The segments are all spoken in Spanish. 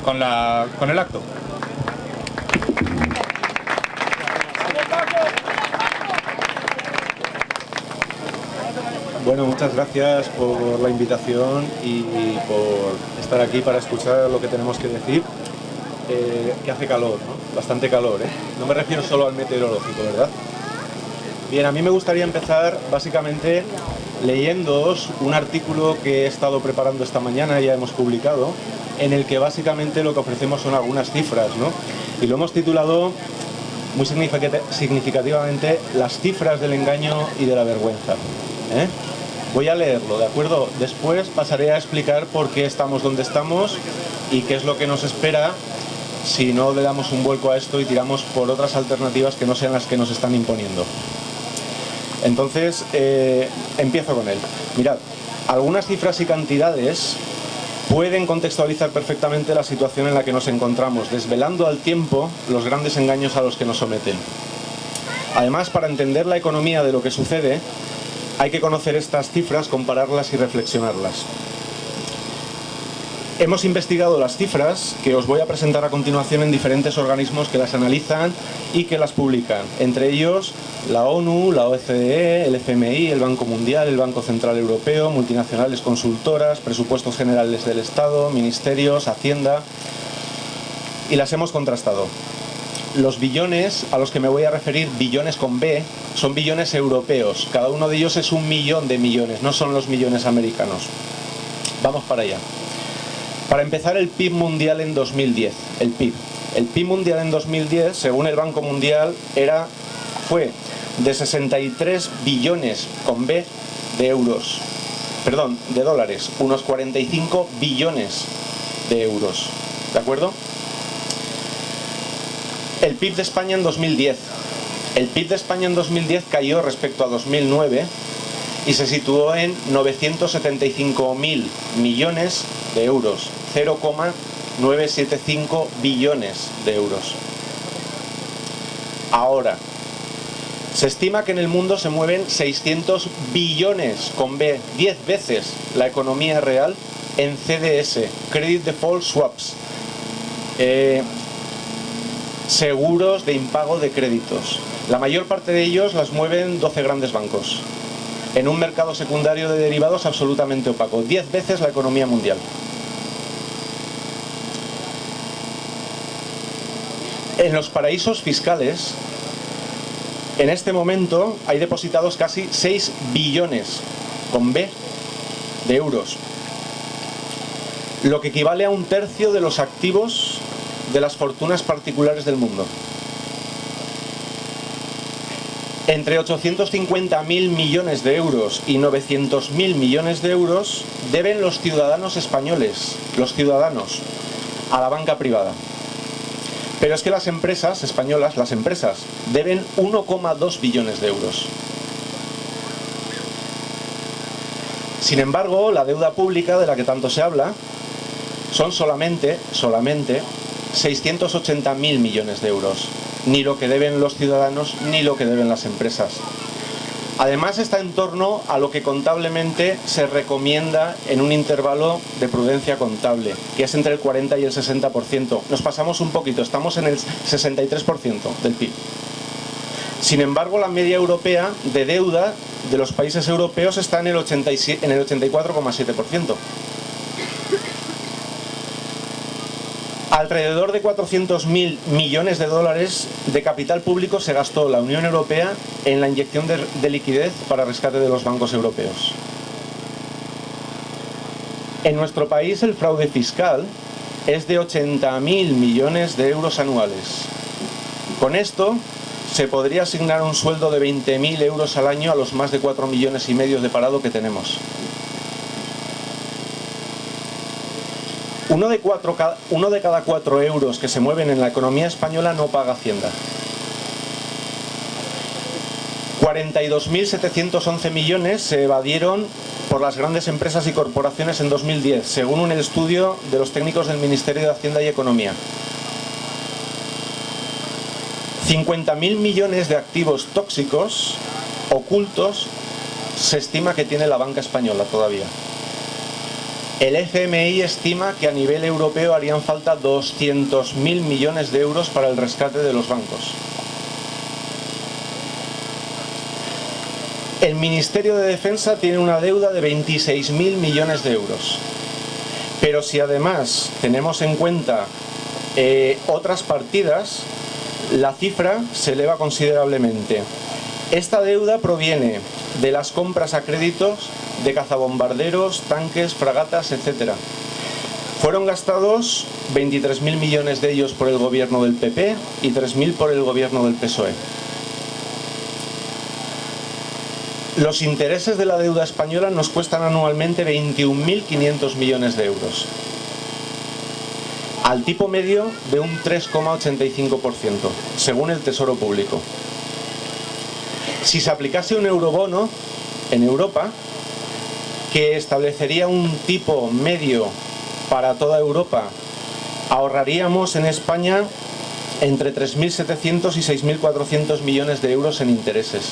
con el acto. Bueno, muchas gracias por la invitación y por estar aquí para escuchar lo que tenemos que decir. Que hace calor, ¿no? Bastante calor, ¿eh? No me refiero solo al meteorológico, ¿verdad? Bien, a mí me gustaría empezar básicamente leyéndoos un artículo que he estado preparando esta mañana, ya hemos publicado, en el que básicamente lo que ofrecemos son algunas cifras, ¿no? Y lo hemos titulado muy significativamente las cifras del engaño y de la vergüenza, ¿eh? Voy a leerlo, ¿de acuerdo? Después pasaré a explicar por qué estamos donde estamos y qué es lo que nos espera si no le damos un vuelco a esto y tiramos por otras alternativas que no sean las que nos están imponiendo. Entonces, empiezo con él. Mirad, algunas cifras y cantidades pueden contextualizar perfectamente la situación en la que nos encontramos, desvelando al tiempo los grandes engaños a los que nos someten. Además, para entender la economía de lo que sucede, hay que conocer estas cifras, compararlas y reflexionarlas. Hemos investigado las cifras que os voy a presentar a continuación en diferentes organismos que las analizan y que las publican, entre ellos la ONU, la OCDE, el FMI, el Banco Mundial, el Banco Central Europeo, multinacionales consultoras, presupuestos generales del Estado, ministerios, Hacienda, y las hemos contrastado. Los billones a los que me voy a referir, billones con B, son billones europeos. Cada uno de ellos es 1 millón de millones, no son los millones americanos. Vamos para allá. Para empezar, el PIB mundial en 2010. El PIB mundial en 2010, según el Banco Mundial, fue de 63 billones con B de dólares, unos 45 billones de euros. ¿De acuerdo? El PIB de España en 2010. El PIB de España en 2010 cayó respecto a 2009 y se situó en 975.000 millones de euros, 0,975 billones de euros. Ahora, se estima que en el mundo se mueven 600 billones con B, 10 veces la economía real, en CDS, Credit Default Swaps, seguros de impago de créditos. La mayor parte de ellos las mueven 12 grandes bancos, en un mercado secundario de derivados absolutamente opaco, 10 veces la economía mundial. En los paraísos fiscales, en este momento hay depositados casi 6 billones con B de euros, lo que equivale a 1/3 de los activos de las fortunas particulares del mundo. Entre 850.000 millones de euros y 900.000 millones de euros deben los ciudadanos españoles, a la banca privada. Pero es que las empresas españolas, deben 1,2 billones de euros. Sin embargo, la deuda pública de la que tanto se habla son solamente 680.000 millones de euros. Ni lo que deben los ciudadanos, ni lo que deben las empresas. Además está en torno a lo que contablemente se recomienda en un intervalo de prudencia contable, que es entre el 40 y el 60%. Nos pasamos un poquito, estamos en el 63% del PIB. Sin embargo, la media europea de deuda de los países europeos está en el 84,7%. Alrededor de 400.000 millones de dólares de capital público se gastó la Unión Europea en la inyección de liquidez para rescate de los bancos europeos. En nuestro país el fraude fiscal es de 80.000 millones de euros anuales. Con esto se podría asignar un sueldo de 20.000 euros al año a los más de 4,5 millones de parado que tenemos. Uno de cada 4 euros que se mueven en la economía española no paga Hacienda. 42.711 millones se evadieron por las grandes empresas y corporaciones en 2010, según un estudio de los técnicos del Ministerio de Hacienda y Economía. 50.000 millones de activos tóxicos ocultos se estima que tiene la banca española todavía. El FMI estima que a nivel europeo harían falta 200.000 millones de euros para el rescate de los bancos. El Ministerio de Defensa tiene una deuda de 26.000 millones de euros. Pero si además tenemos en cuenta otras partidas, la cifra se eleva considerablemente. Esta deuda proviene de las compras a créditos de cazabombarderos, tanques, fragatas, etc. Fueron gastados 23.000 millones de ellos por el gobierno del PP y 3.000 por el gobierno del PSOE. Los intereses de la deuda española nos cuestan anualmente 21.500 millones de euros, al tipo medio de un 3,85%, según el Tesoro Público. Si se aplicase un eurobono en Europa, que establecería un tipo medio para toda Europa, ahorraríamos en España entre 3.700 y 6.400 millones de euros en intereses.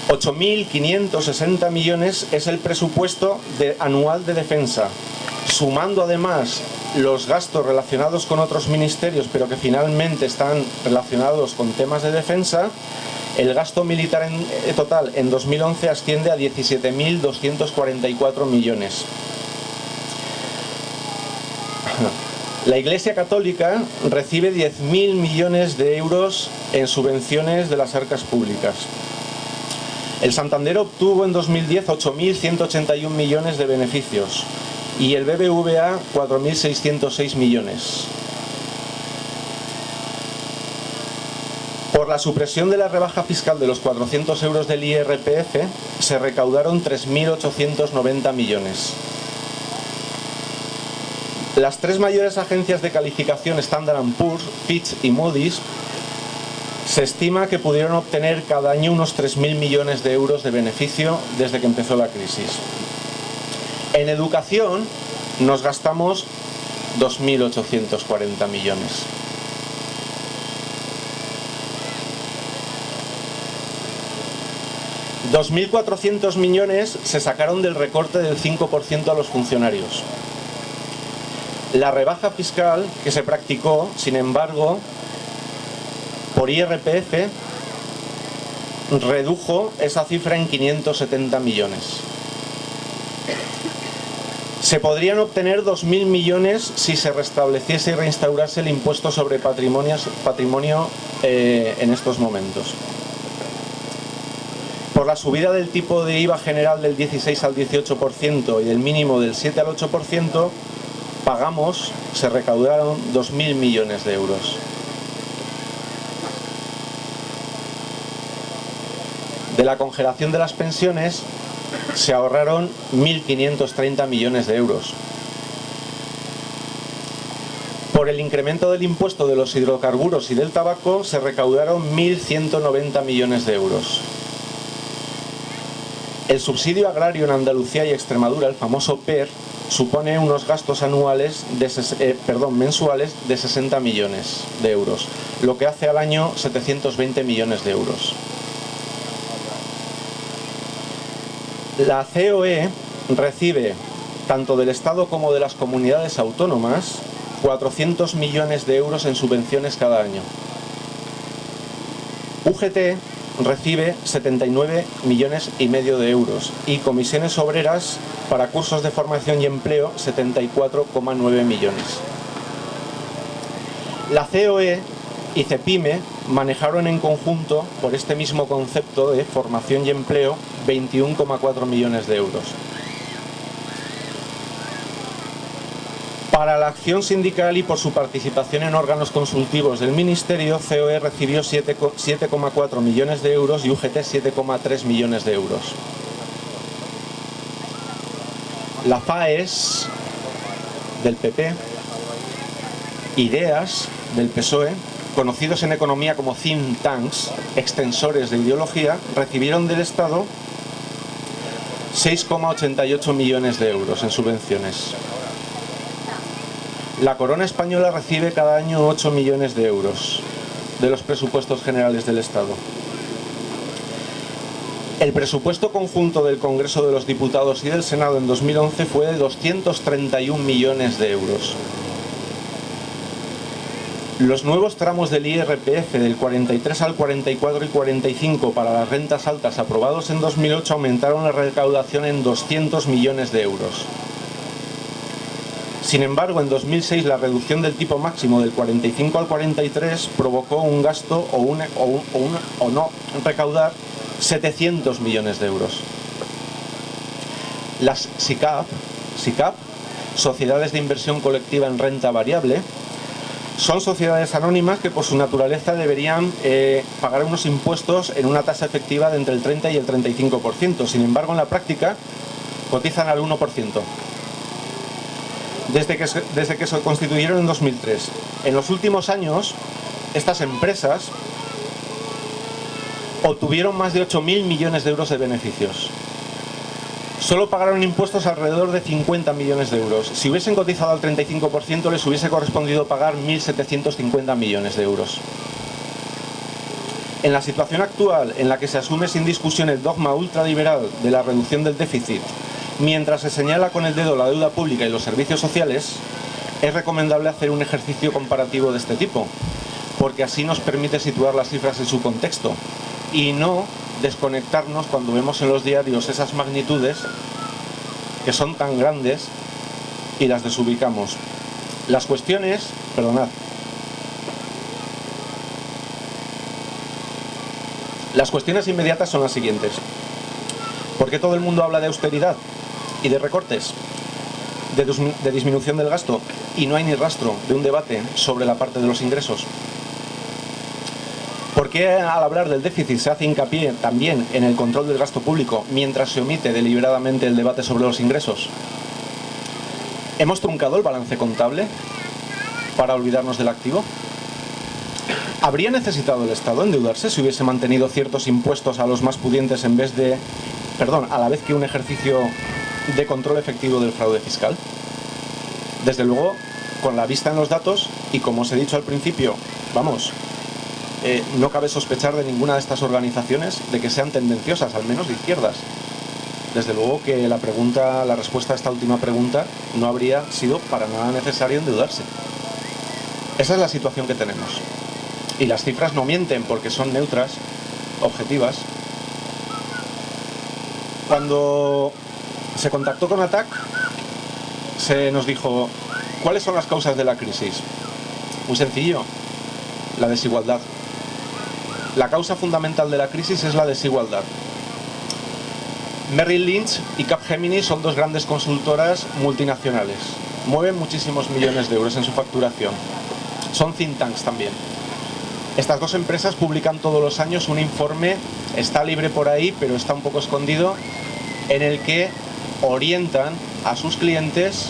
8.560 millones es el presupuesto anual de defensa, sumando además los gastos relacionados con otros ministerios, pero que finalmente están relacionados con temas de defensa. El gasto militar total en 2011 asciende a 17.244 millones. La Iglesia Católica recibe 10.000 millones de euros en subvenciones de las arcas públicas. El Santander obtuvo en 2010 8.181 millones de beneficios y el BBVA 4.606 millones. Por la supresión de la rebaja fiscal de los 400 euros del IRPF se recaudaron 3.890 millones. Las tres mayores agencias de calificación Standard & Poor's, Fitch y Moody's se estima que pudieron obtener cada año unos 3.000 millones de euros de beneficio desde que empezó la crisis. En educación nos gastamos 2.840 millones. $2.400 millones se sacaron del recorte del 5% a los funcionarios. La rebaja fiscal que se practicó, sin embargo, por IRPF, redujo esa cifra en 570 millones. Se podrían obtener 2.000 millones si se restableciese y reinstaurase el impuesto sobre patrimonio en estos momentos. Por la subida del tipo de IVA general del 16 al 18% y del mínimo del 7 al 8%, se recaudaron 2.000 millones de euros. De la congelación de las pensiones se ahorraron 1.530 millones de euros. Por el incremento del impuesto de los hidrocarburos y del tabaco se recaudaron 1.190 millones de euros. El subsidio agrario en Andalucía y Extremadura, el famoso PER, supone unos gastos mensuales de 60 millones de euros, lo que hace al año 720 millones de euros. La COE recibe, tanto del Estado como de las comunidades autónomas, 400 millones de euros en subvenciones cada año. UGT recibe 79 millones y medio de euros y comisiones obreras para cursos de formación y empleo 74,9 millones. La COE y CEPIME manejaron en conjunto, por este mismo concepto de formación y empleo, 21,4 millones de euros. Para la acción sindical y por su participación en órganos consultivos del Ministerio, COE recibió 7,4 millones de euros y UGT 7,3 millones de euros. La FAES del PP, IDEAS del PSOE, conocidos en economía como think tanks, extensores de ideología, recibieron del Estado 6,88 millones de euros en subvenciones. La corona española recibe cada año 8 millones de euros de los presupuestos generales del Estado. El presupuesto conjunto del Congreso de los Diputados y del Senado en 2011 fue de 231 millones de euros. Los nuevos tramos del IRPF del 43 al 44 y 45 para las rentas altas aprobados en 2008 aumentaron la recaudación en 200 millones de euros. Sin embargo, en 2006 la reducción del tipo máximo del 45 al 43 provocó un gasto o no recaudar 700 millones de euros. Las SICAV, Sociedades de Inversión Colectiva en Renta Variable, son sociedades anónimas que por su naturaleza deberían pagar unos impuestos en una tasa efectiva de entre el 30 y el 35%. Sin embargo, en la práctica cotizan al 1%. Desde que se constituyeron en 2003. En los últimos años, estas empresas obtuvieron más de 8.000 millones de euros de beneficios. Solo pagaron impuestos alrededor de 50 millones de euros. Si hubiesen cotizado al 35%, les hubiese correspondido pagar 1.750 millones de euros. En la situación actual, en la que se asume sin discusión el dogma ultraliberal de la reducción del déficit, mientras se señala con el dedo la deuda pública y los servicios sociales, es recomendable hacer un ejercicio comparativo de este tipo, porque así nos permite situar las cifras en su contexto y no desconectarnos cuando vemos en los diarios esas magnitudes que son tan grandes y las desubicamos. Las cuestiones, las cuestiones inmediatas son las siguientes. ¿Por qué todo el mundo habla de austeridad y de recortes, de disminución del gasto, y no hay ni rastro de un debate sobre la parte de los ingresos? ¿Por qué al hablar del déficit se hace hincapié también en el control del gasto público mientras se omite deliberadamente el debate sobre los ingresos? ¿Hemos truncado el balance contable para olvidarnos del activo? ¿Habría necesitado el Estado endeudarse si hubiese mantenido ciertos impuestos a los más pudientes a la vez que un ejercicio de control efectivo del fraude fiscal? Desde luego, con la vista en los datos y como os he dicho al principio, no cabe sospechar de ninguna de estas organizaciones de que sean tendenciosas, al menos de izquierdas. Desde luego que la respuesta a esta última pregunta no habría sido para nada necesario endeudarse. Esa es la situación que tenemos. Y las cifras no mienten porque son neutras, objetivas. Cuando se contactó con ATAC, se nos dijo, ¿cuáles son las causas de la crisis? Muy sencillo, la desigualdad. La causa fundamental de la crisis es la desigualdad. Merrill Lynch y Capgemini son dos grandes consultoras multinacionales. Mueven muchísimos millones de euros en su facturación. Son think tanks también. Estas dos empresas publican todos los años un informe, está libre por ahí, pero está un poco escondido, en el que orientan a sus clientes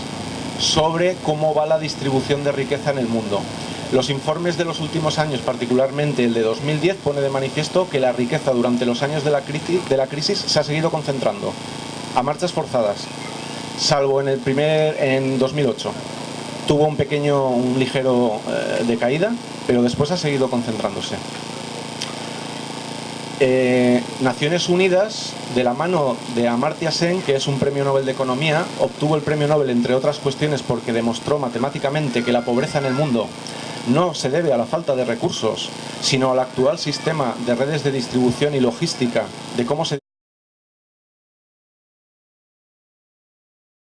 sobre cómo va la distribución de riqueza en el mundo. Los informes de los últimos años, particularmente el de 2010, pone de manifiesto que la riqueza durante los años de la crisis se ha seguido concentrando a marchas forzadas, salvo en 2008. Tuvo un ligero decaída, pero después ha seguido concentrándose. Naciones Unidas, de la mano de Amartya Sen, que es un premio Nobel de Economía, obtuvo el premio Nobel, entre otras cuestiones, porque demostró matemáticamente que la pobreza en el mundo no se debe a la falta de recursos, sino al actual sistema de redes de distribución y logística, de cómo se